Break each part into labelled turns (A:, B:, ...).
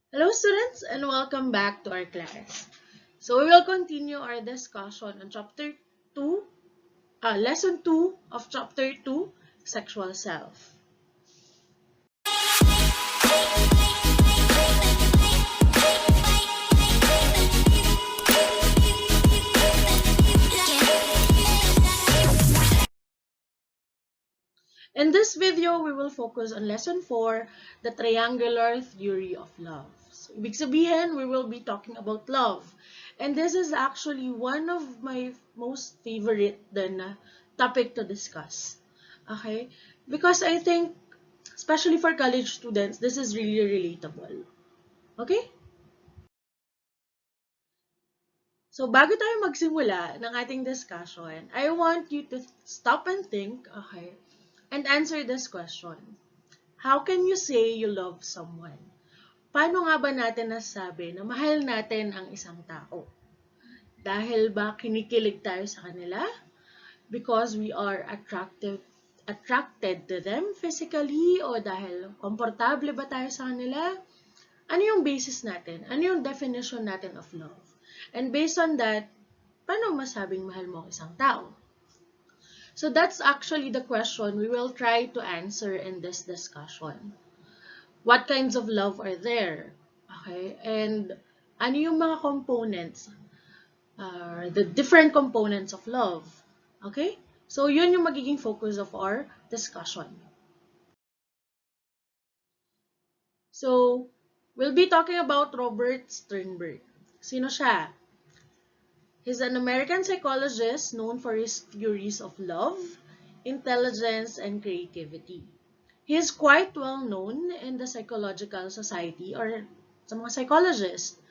A: Hello students and welcome back to our class. So we will continue our discussion on lesson 2 of chapter 2, sexual self. In this video, we will focus on lesson 4, the triangular theory of love. So, ibig sabihin, we will be talking about love. And this is actually one of my most favorite topic to discuss. Okay? Because I think, especially for college students, this is really relatable. Okay? So, bago tayo magsimula ng ating discussion, I want you to stop and think, okay, and answer this question. How can you say you love someone? Paano nga ba natin nasabi na mahal natin ang isang tao? Dahil ba kinikilig tayo sa kanila? Because we are attracted to them physically? O dahil komportable ba tayo sa kanila? Ano yung basis natin? Ano yung definition natin of love? And based on that, paano masabing mahal mo ang isang tao? So that's actually the question we will try to answer in this discussion. What kinds of love are there? Okay? And ano yung mga components? The different components of love. Okay? So yun yung magiging focus of our discussion. So, we'll be talking about Robert Sternberg. Sino siya? He's an American psychologist known for his theories of love, intelligence, and creativity. He is quite well known in the psychological society or sa mga psychologists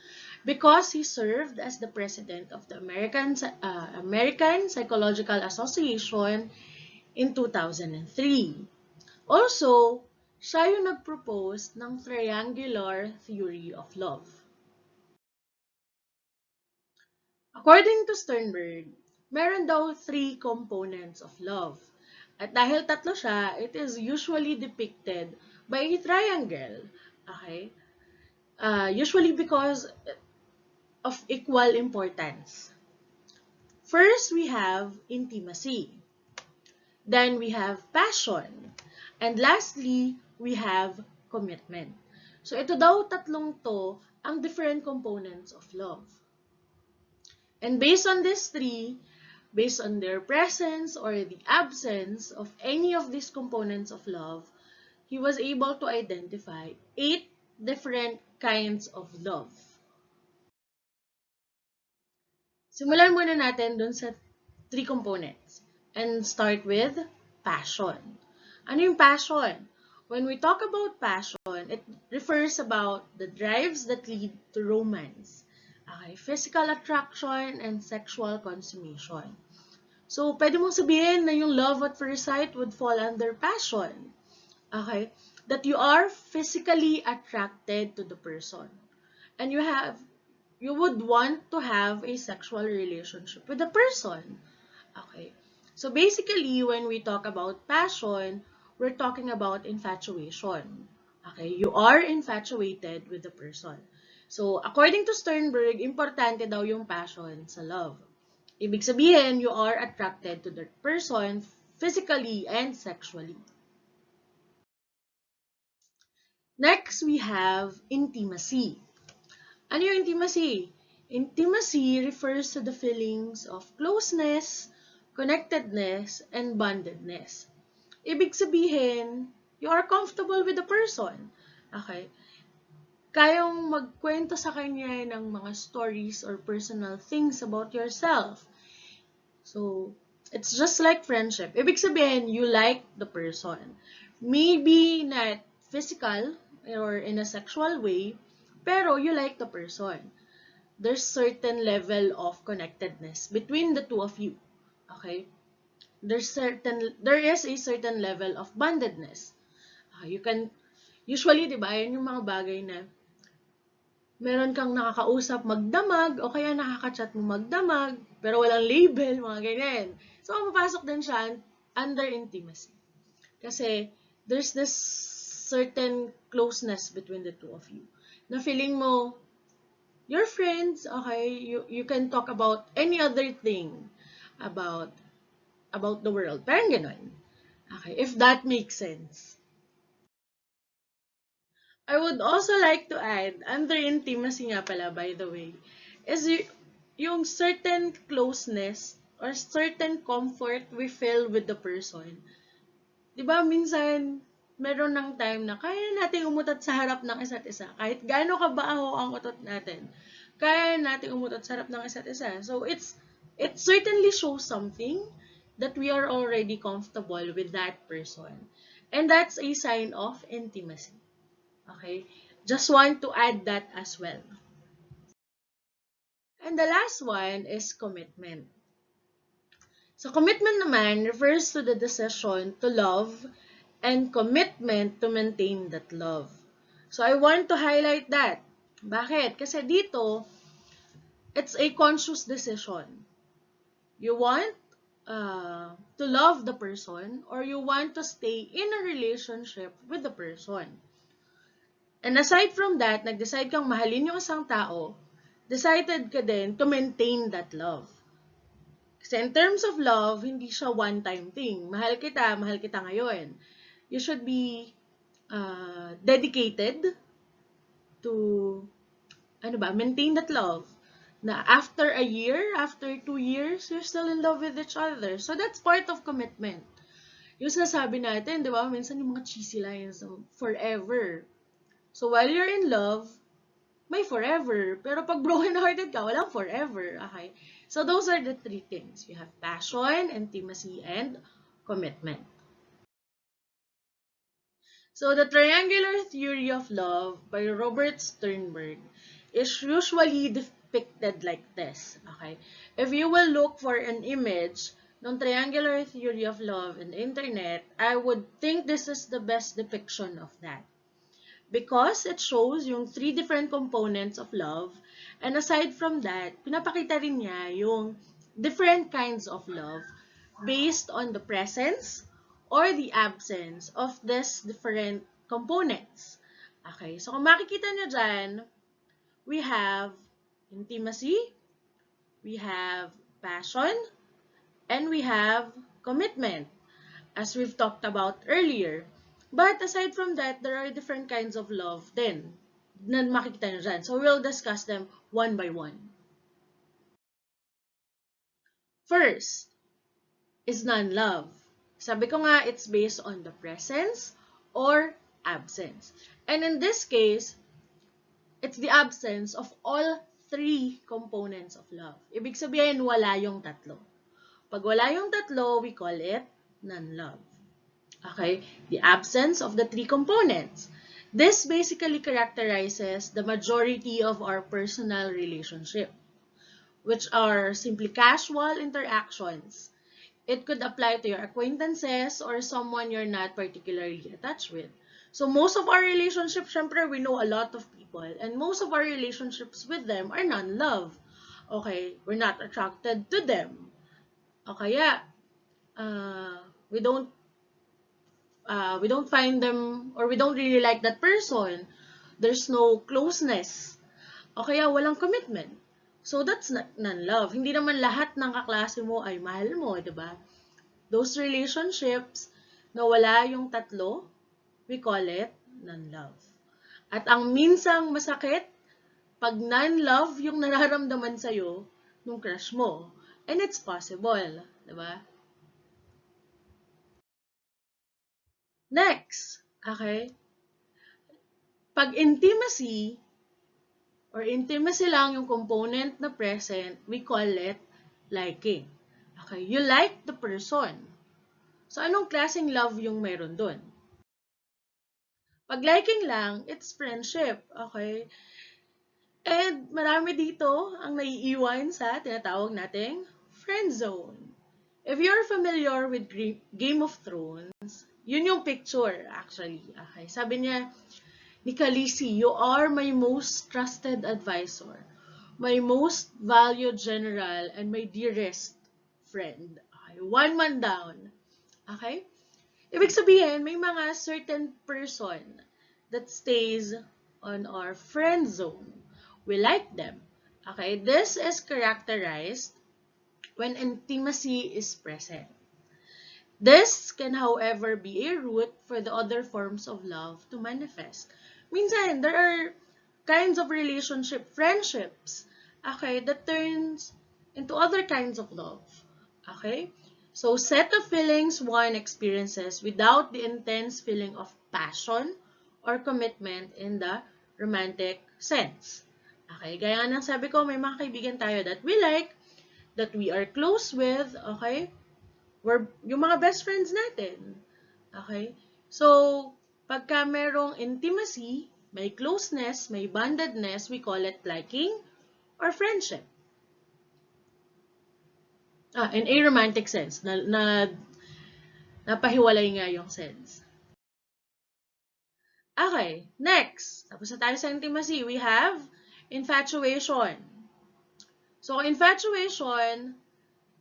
A: because he served as the president of the American Psychological Association in 2003. Also, siya yung nag-propose ng triangular theory of love. According to Sternberg, meron daw 3 components of love. At dahil tatlo siya, it is usually depicted by a triangle. Okay? Usually because of equal importance. First, we have intimacy. Then we have passion. And lastly, we have commitment. So ito daw tatlong to ang different components of love. And based on these 3, based on their presence or the absence of any of these components of love, he was able to identify 8 different kinds of love. Simulan muna natin dun sa 3 components and start with passion. Ano yung passion? When we talk about passion, it refers about the drives that lead to romance. Okay, physical attraction and sexual consummation. So, pwede mong sabihin na yung love at first sight would fall under passion. Okay? That you are physically attracted to the person. And you would want to have a sexual relationship with the person. Okay? So, basically, when we talk about passion, we're talking about infatuation. Okay? You are infatuated with the person. So, according to Sternberg, importante daw yung passion sa love. Ibig sabihin, you are attracted to that person physically and sexually. Next, we have intimacy. Ano yung intimacy? Intimacy refers to the feelings of closeness, connectedness, and bondedness. Ibig sabihin, you are comfortable with the person. Okay? Kayong magkwento sa kanya ng mga stories or personal things about yourself. So, it's just like friendship. Ibig sabihin, you like the person. Maybe not physical or in a sexual way, pero you like the person. There's certain level of connectedness between the two of you. Okay? There is a certain level of bondedness. You can, usually, di ba, yan yung mga bagay na meron kang nakakausap magdamag o kaya nakaka-chat mo magdamag pero walang label, mga ganyan. So, mapapasok din siya under intimacy. Kasi, there's this certain closeness between the two of you. Na feeling mo, you're friends, okay? You can talk about any other thing about the world. Parang ganun. Okay, if that makes sense. I would also like to add, under intimacy nga pala, by the way, is yung certain closeness or certain comfort we feel with the person. Di ba, minsan, meron ng time na kaya natin umutot sa harap ng isa't isa. Kahit gaano kabaho ang utot natin, kaya natin umutot sa harap ng isa't isa. So, it certainly shows something that we are already comfortable with that person. And that's a sign of intimacy. Okay? Just want to add that as well. And the last one is commitment. So, commitment naman refers to the decision to love and commitment to maintain that love. So, I want to highlight that. Bakit? Kasi dito, it's a conscious decision. You want to love the person or you want to stay in a relationship with the person. And aside from that, nag-decide kang mahalin yung isang tao, decided ka din to maintain that love. Kasi in terms of love, hindi siya one-time thing. Mahal kita ngayon. You should be dedicated to, maintain that love. Na after a year, after 2 years, you're still in love with each other. So that's part of commitment. Yung sinasabi natin, di ba, minsan yung mga cheesy lines, forever. So while you're in love, may forever. Pero pag broken-hearted ka, walang forever. Okay? So those are the 3 things. You have passion, intimacy, and commitment. So the triangular theory of love by Robert Sternberg is usually depicted like this. Okay? If you will look for an image ng triangular theory of love in the internet, I would think this is the best depiction of that. Because it shows yung 3 different components of love. And aside from that, pinapakita rin niya yung different kinds of love based on the presence or the absence of these different components. Okay, so kung makikita niyo dyan, we have intimacy, we have passion, and we have commitment, as we've talked about earlier. But aside from that, there are different kinds of love din na makikita nyo dyan. So we'll discuss them one by one. First is non-love. Sabi ko nga, it's based on the presence or absence. And in this case, it's the absence of all 3 components of love. Ibig sabihin, wala yung tatlo. Pag wala yung tatlo, we call it non-love. Okay, the absence of the 3 components. This basically characterizes the majority of our personal relationship, which are simply casual interactions. It could apply to your acquaintances or someone you're not particularly attached with. So most of our relationships, syempre, we know a lot of people, and most of our relationships with them are non-love. Okay, we're not attracted to them. O kaya, we don't find them, or we don't really like that person. There's no closeness. O kaya walang commitment. So that's non-love. Hindi naman lahat ng kaklase mo ay mahal mo, diba? Those relationships na wala yung tatlo, we call it non-love. At ang minsang masakit, pag non-love yung nararamdaman sa'yo nung crush mo. And it's possible, diba? Next, okay? Pag intimacy, or intimacy lang yung component na present, we call it liking. Okay, you like the person. So, anong klaseng love yung meron dun? Pag liking lang, it's friendship. Okay? And marami dito ang naiiwan sa tinatawag nating friend zone. If you're familiar with Game of Thrones, yun yung picture actually. Okay? Sabi niya, ni Khaleesi, you are my most trusted advisor, my most valued general, and my dearest friend. Okay? 1 man down. Okay? Ibig sabihin, may mga certain person that stays on our friend zone. We like them. Okay, this is characterized when intimacy is present. This can, however, be a route for the other forms of love to manifest. Minsan, there are kinds of relationship, friendships, okay, that turns into other kinds of love. Okay? So, set of feelings one experiences without the intense feeling of passion or commitment in the romantic sense. Okay, gaya nga ng sabi ko, may mga kaibigan tayo that we like, that we are close with, okay? Yung mga best friends natin. Okay? So, pagka merong intimacy, may closeness, may bondedness, we call it liking or friendship. In a romantic sense, napahiwalay nga yung sense. Okay, next. Tapos na tayo sa intimacy. We have infatuation. So, infatuation,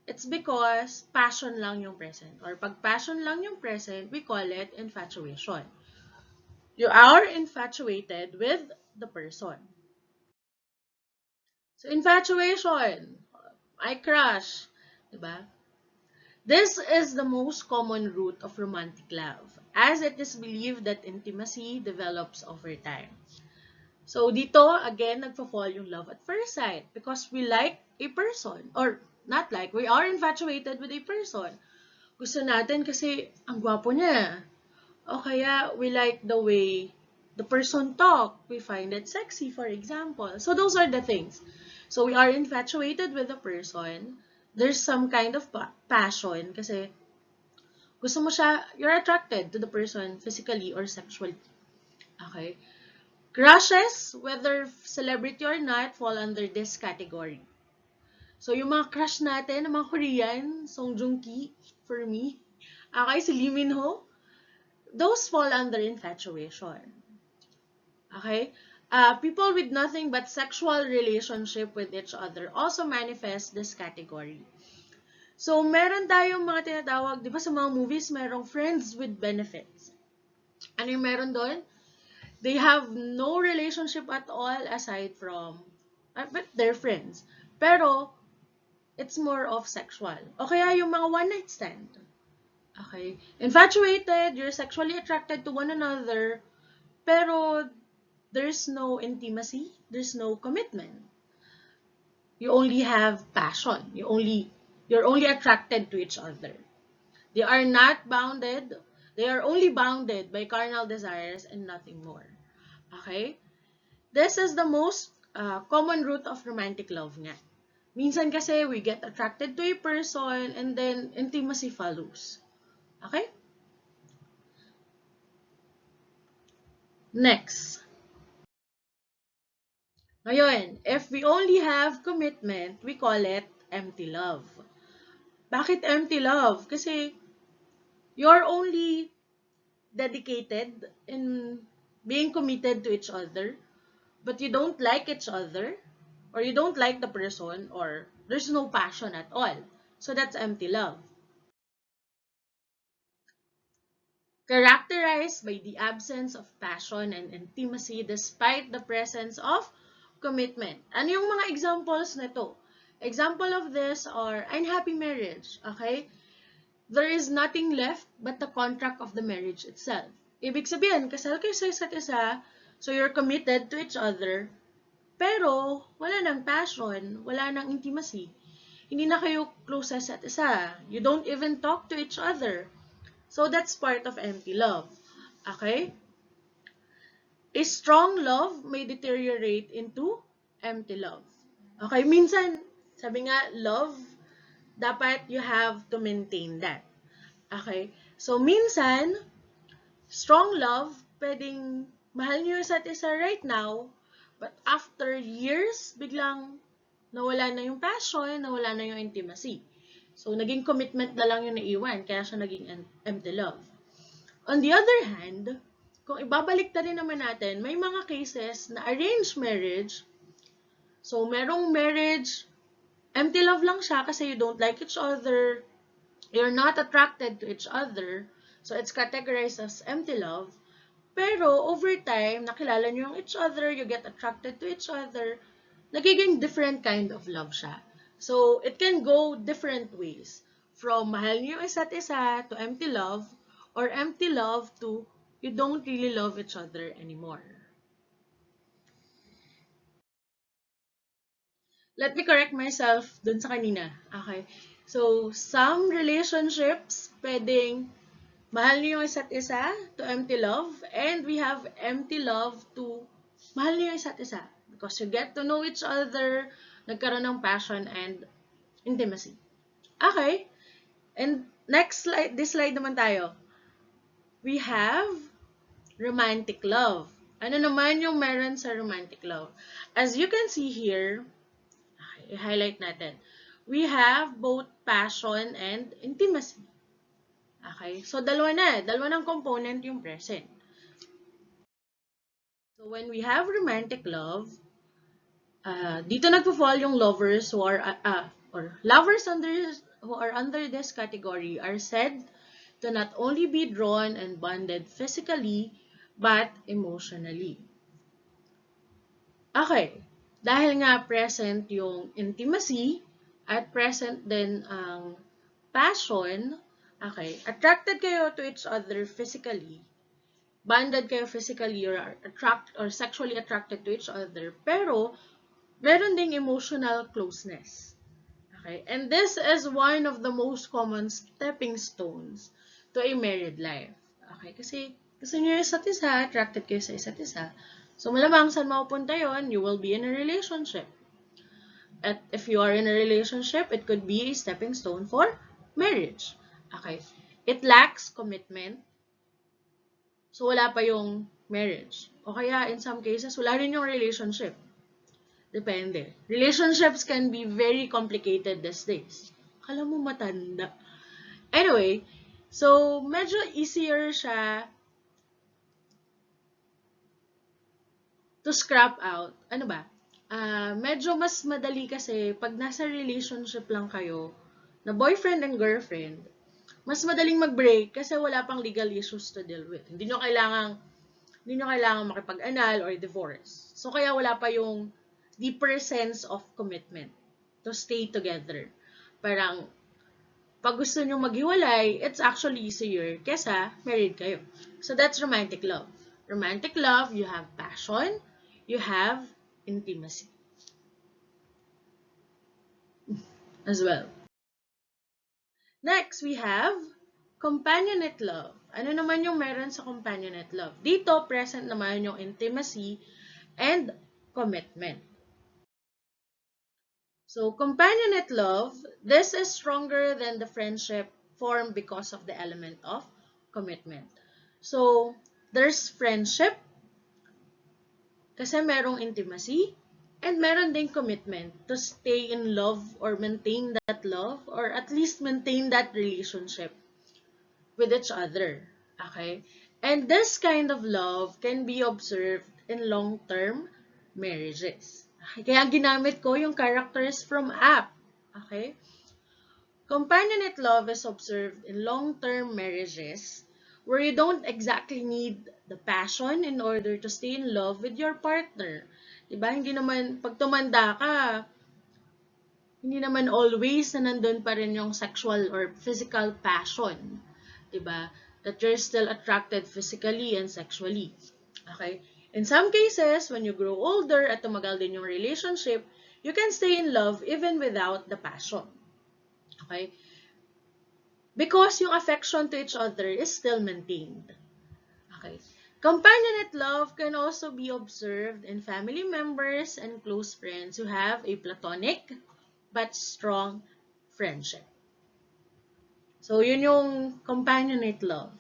A: it's because passion lang yung present. Or pag passion lang yung present, we call it infatuation. You are infatuated with the person. So, infatuation. I crush. Diba? This is the most common root of romantic love, as it is believed that intimacy develops over time. So, dito, again, nagpa-fall yung love at first sight because we like a person. Or, not like, we are infatuated with a person. Gusto natin kasi ang gwapo niya. O kaya, we like the way the person talk. We find it sexy, for example. So, those are the things. So, we are infatuated with the person. There's some kind of passion kasi gusto mo siya, you're attracted to the person physically or sexually. Okay? Crushes, whether celebrity or not, fall under this category. So, yung mga crush natin, mga Korean, Song Joong Ki, for me, okay, si Lee Min Ho, those fall under infatuation. Okay? People with nothing but sexual relationship with each other also manifest this category. So, meron tayong mga tinatawag, di ba sa mga movies, merong friends with benefits. Ano yung meron doon? They have no relationship at all aside from, but they're friends. Pero, it's more of sexual. O kaya yung mga one-night stand. Okay? Infatuated, you're sexually attracted to one another, pero there's no intimacy, there's no commitment. You only have passion. You're only attracted to each other. They are not bounded. They are only bounded by carnal desires and nothing more. Okay? This is the most common root of romantic love nga. Minsan kasi we get attracted to a person and then intimacy follows. Okay? Next. Ngayon, if we only have commitment, we call it empty love. Bakit empty love? Kasi you're only dedicated in being committed to each other, but you don't like each other, or you don't like the person, or there's no passion at all. So that's empty love. Characterized by the absence of passion and intimacy despite the presence of commitment. Ano yung mga examples nito? Example of this are unhappy marriage, okay? There is nothing left but the contract of the marriage itself. Ibig sabihin, kasal kayo sa isa't isa, so you're committed to each other, pero wala nang passion, wala nang intimacy. Hindi na kayo close sa isa't isa. You don't even talk to each other. So that's part of empty love. Okay? A strong love may deteriorate into empty love. Okay? Minsan, sabi nga, love, dapat you have to maintain that. Okay? So, minsan, strong love, pwedeng mahal nyo isa't isa right now, but after years, biglang nawala na yung passion, nawala na yung intimacy. So, naging commitment na lang yung naiwan, kaya siya naging empty love. On the other hand, kung ibabalik na rin naman natin, may mga cases na arranged marriage, so merong marriage, empty love lang siya kasi you don't like each other, you're not attracted to each other, So, it's categorized as empty love. Pero, over time, nakilala nyo yung each other, you get attracted to each other, nagiging different kind of love siya. So, it can go different ways. From mahal niyo yung isa't isa to empty love, or empty love to you don't really love each other anymore. Let me correct myself dun sa kanina. Okay. So, some relationships, pwedeng mahal niyo yung isa't isa to empty love, and we have empty love to mahal niyo yung isa't isa. Because you get to know each other, nagkaroon ng passion and intimacy. Okay. And next slide, this slide naman tayo. We have romantic love. Ano naman yung meron sa romantic love? As you can see here, okay, i-highlight natin. We have both passion and intimacy. Okay? So, dalawa na. Dalawa ng component yung present. So, when we have romantic love, dito nagpo-fall yung lovers who are, or lovers who are under this category are said to not only be drawn and bonded physically, but emotionally. Okay. Dahil nga present yung intimacy at present din ang passion, okay, attracted kayo to each other physically, bonded kayo physically or sexually attracted to each other, pero meron ding emotional closeness. Okay? And this is one of the most common stepping stones to a married life. Okay? Kasi gusto niyo yung isa't isa, attracted kayo sa isa't isa. So, malamang saan mapupunta yon, you will be in a relationship. At if you are in a relationship, it could be a stepping stone for marriage. Okay? It lacks commitment. So, wala pa yung marriage. O kaya, in some cases, wala rin yung relationship. Depende. Relationships can be very complicated these days. Akala mo matanda. Anyway, so medyo easier siya to scrap out. Ano ba? Medyo mas madali kasi pag nasa relationship lang kayo, na boyfriend and girlfriend, mas madaling mag-break kasi wala pang legal issues to deal with. Hindi nyo kailangan makipag-anal or divorce. So, kaya wala pa yung deeper sense of commitment to stay together. Parang, pag gusto nyo maghiwalay, it's actually easier kesa married kayo. So, that's romantic love. Romantic love, you have passion, you have intimacy as well. Next, we have companionate love. Ano naman yung meron sa companionate love? Dito, present naman yung intimacy and commitment. So, companionate love, this is stronger than the friendship formed because of the element of commitment. So, there's friendship kasi merong intimacy and meron ding commitment to stay in love or maintain that love or at least maintain that relationship with each other. Okay? And this kind of love can be observed in long-term marriages. Okay? Kaya ginamit ko yung characters from app. Okay? Companionate love is observed in long-term marriages where you don't exactly need the passion in order to stay in love with your partner. Diba? Hindi naman, pag tumanda ka, hindi naman always na nandun pa rin yung sexual or physical passion. Diba? That you're still attracted physically and sexually. Okay? In some cases, when you grow older at tumagal din yung relationship, you can stay in love even without the passion. Okay? Because yung affection to each other is still maintained. Okay? Companionate love can also be observed in family members and close friends who have a platonic but strong friendship. So, yun yung companionate love.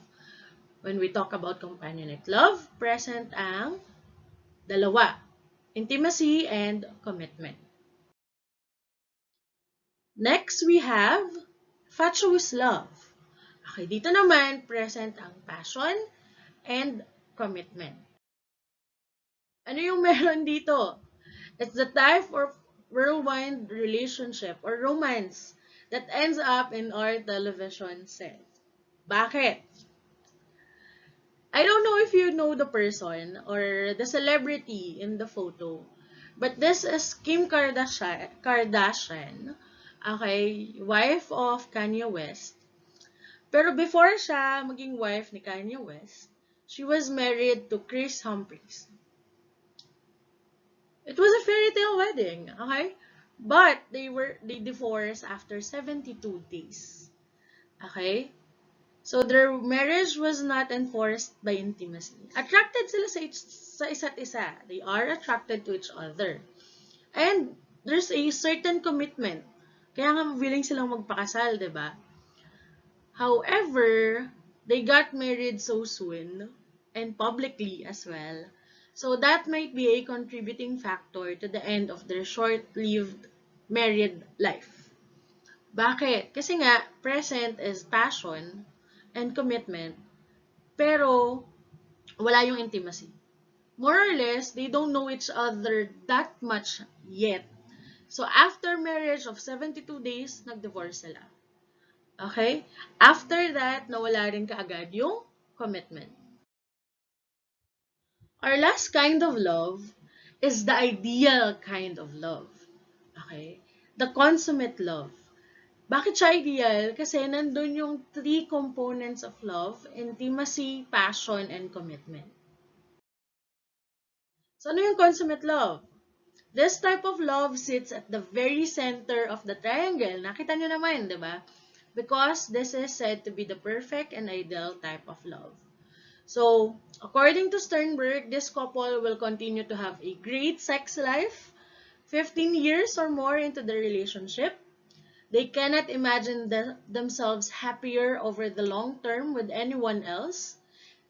A: When we talk about companionate love, present ang dalawa, intimacy and commitment. Next, we have infatuous love. Okay, dito naman, present ang passion and commitment. Ano yung meron dito? It's the type of whirlwind relationship or romance that ends up in our television set. Bakit? I don't know if you know the person or the celebrity in the photo, but this is Kim Kardashian, okay, wife of Kanye West. Pero before siya maging wife ni Kanye West, she was married to Chris Humphries. It was a fairy tale wedding, okay? But they divorced after 72 days. Okay? So their marriage was not enforced by intimacy. Attracted sila sa isa't isa. They are attracted to each other. And there's a certain commitment. Kaya nga willing silang magpakasal, 'di ba? However, they got married so soon and publicly as well. So that might be a contributing factor to the end of their short-lived married life. Bakit? Kasi nga, present is passion and commitment, pero wala yung intimacy. More or less, they don't know each other that much yet. So after marriage of 72 days, nag-divorce sila. Okay? After that, nawala rin kaagad yung commitment. Our last kind of love is the ideal kind of love. Okay? The consummate love. Bakit siya ideal? Kasi nandun yung three components of love: intimacy, passion, and commitment. So ano yung consummate love? This type of love sits at the very center of the triangle. Nakita nyo naman, di ba? Because this is said to be the perfect and ideal type of love. So, according to Sternberg, this couple will continue to have a great sex life, 15 years or more into the relationship. They cannot imagine themselves happier over the long term with anyone else.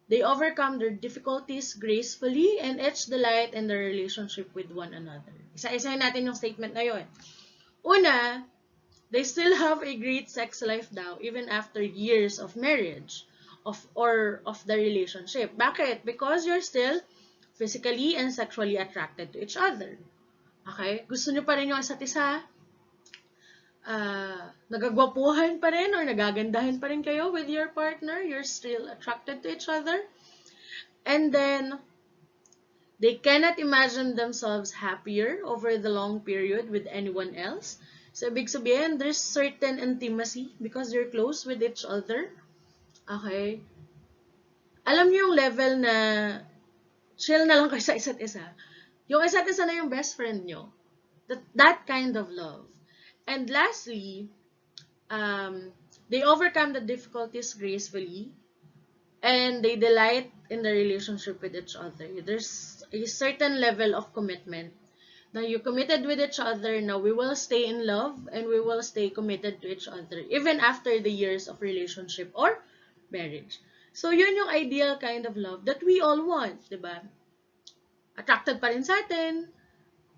A: They overcome their difficulties gracefully and each delight in their relationship with one another. Isa-isahin natin yung statement na yun. Una, they still have a great sex life now even after years of marriage of the relationship. Bakit? Because you're still physically and sexually attracted to each other. Okay? Gusto nyo pa rin yung isa't isa? Nagagwapuhan pa rin or nagagandahan pa rin kayo with your partner? You're still attracted to each other? And then, they cannot imagine themselves happier over the long period with anyone else. So, ibig sabihin, there's certain intimacy because you're close with each other. Okay? Alam niyo yung level na chill na lang kayo sa isa't isa. Yung isa't isa na yung best friend nyo. That kind of love. And lastly, they overcome the difficulties gracefully and they delight in the relationship with each other. There's a certain level of commitment. Now, you committed with each other. Now, we will stay in love and we will stay committed to each other even after the years of relationship or marriage. So, yun yung ideal kind of love that we all want, diba? Attracted pa rin sa atin,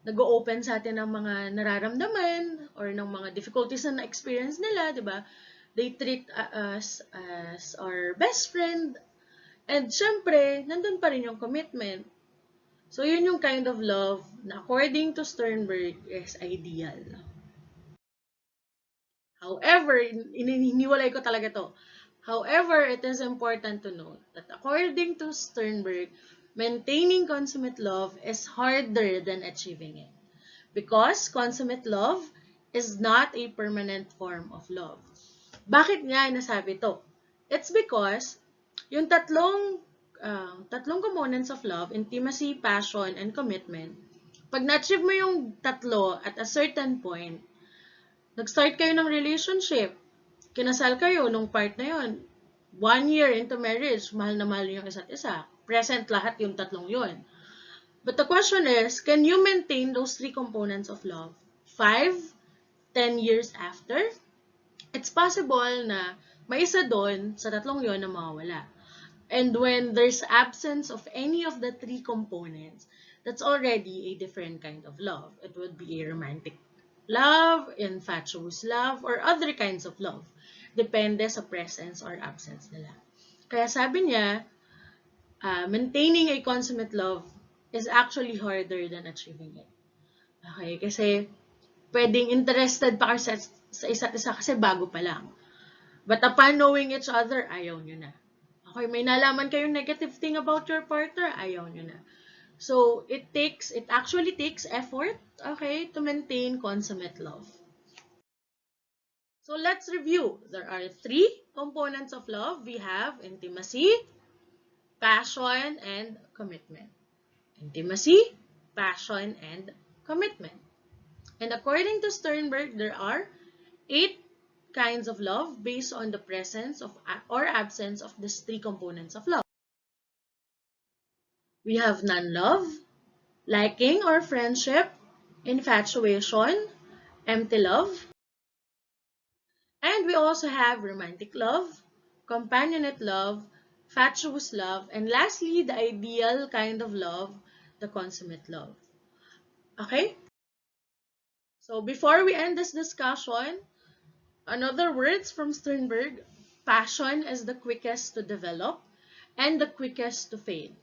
A: nag-o-open sa atin ng mga nararamdaman or ng mga difficulties na na-experience nila, diba? They treat us as our best friend. And syempre, nandun pa rin yung commitment. So, yun yung kind of love na according to Sternberg is ideal. However, hiniwalay ko talaga to. However, it is important to note that according to Sternberg, maintaining consummate love is harder than achieving it. Because consummate love is not a permanent form of love. Bakit nga nasabi to? It's because yung tatlong components of love, intimacy, passion, and commitment, pag na-achieve mo yung tatlo at a certain point, nag-start kayo ng relationship, kinasal kayo nung part na yun, 1 year into marriage, mahal na mahal yung isa't isa. Present lahat yung tatlong yun. But the question is, can you maintain those three components of love 5, 10 years after? It's possible na may isa doon sa tatlong yun na mawawala. And when there's absence of any of the three components, that's already a different kind of love. It would be a romantic love, infatuous love, or other kinds of love. Depende sa presence or absence nila. Kaya sabi niya, maintaining a consummate love is actually harder than achieving it. Okay? Kasi pwedeng interested pa kayo sa isa't isa kasi bago pa lang. But upon knowing each other, ayaw nyo na. Okay, may nalaman kayong negative thing about your partner, ayaw nyo na. So, it actually takes effort, okay, to maintain consummate love. So, let's review. There are 3 components of love. We have intimacy, passion, and commitment. Intimacy, passion, and commitment. And according to Sternberg, there are 8 kinds of love based on the presence of or absence of these 3 components of love. We have non-love, liking or friendship, infatuation, empty love, and we also have romantic love, companionate love, fatuous love, and lastly, the ideal kind of love, the consummate love. Okay? So before we end this discussion, another words from Sternberg, passion is the quickest to develop and the quickest to fade.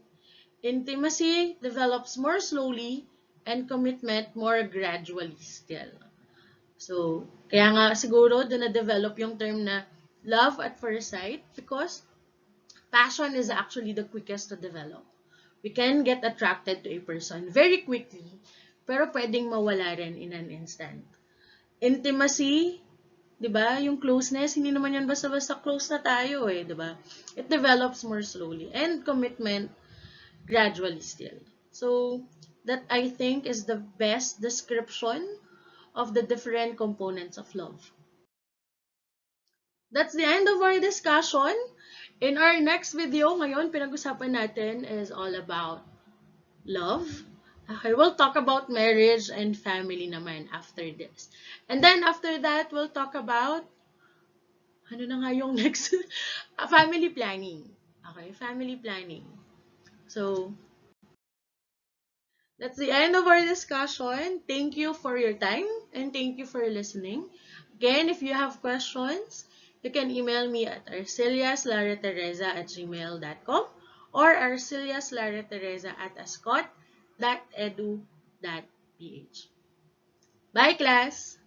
A: Intimacy develops more slowly and commitment more gradually still. So, kaya nga siguro doon na-develop yung term na love at first sight because passion is actually the quickest to develop. We can get attracted to a person very quickly, pero pwedeng mawala rin in an instant. Intimacy, di ba? Yung closeness, hindi naman yan basta-basta close na tayo eh, di ba? It develops more slowly. And commitment, gradually still. So, that I think is the best description of the different components of love. That's the end of our discussion. In our next video, ngayon, pinag-usapan natin is all about love. Okay, we'll talk about marriage and family naman after this. And then after that, we'll talk about, ano na nga yung next? Family planning. Okay, family planning. So, that's the end of our discussion. Thank you for your time and thank you for listening. Again, if you have questions, you can email me at arceliaslareteresa@gmail.com or arceliaslareteresa@ascot.edu.ph. Bye, class!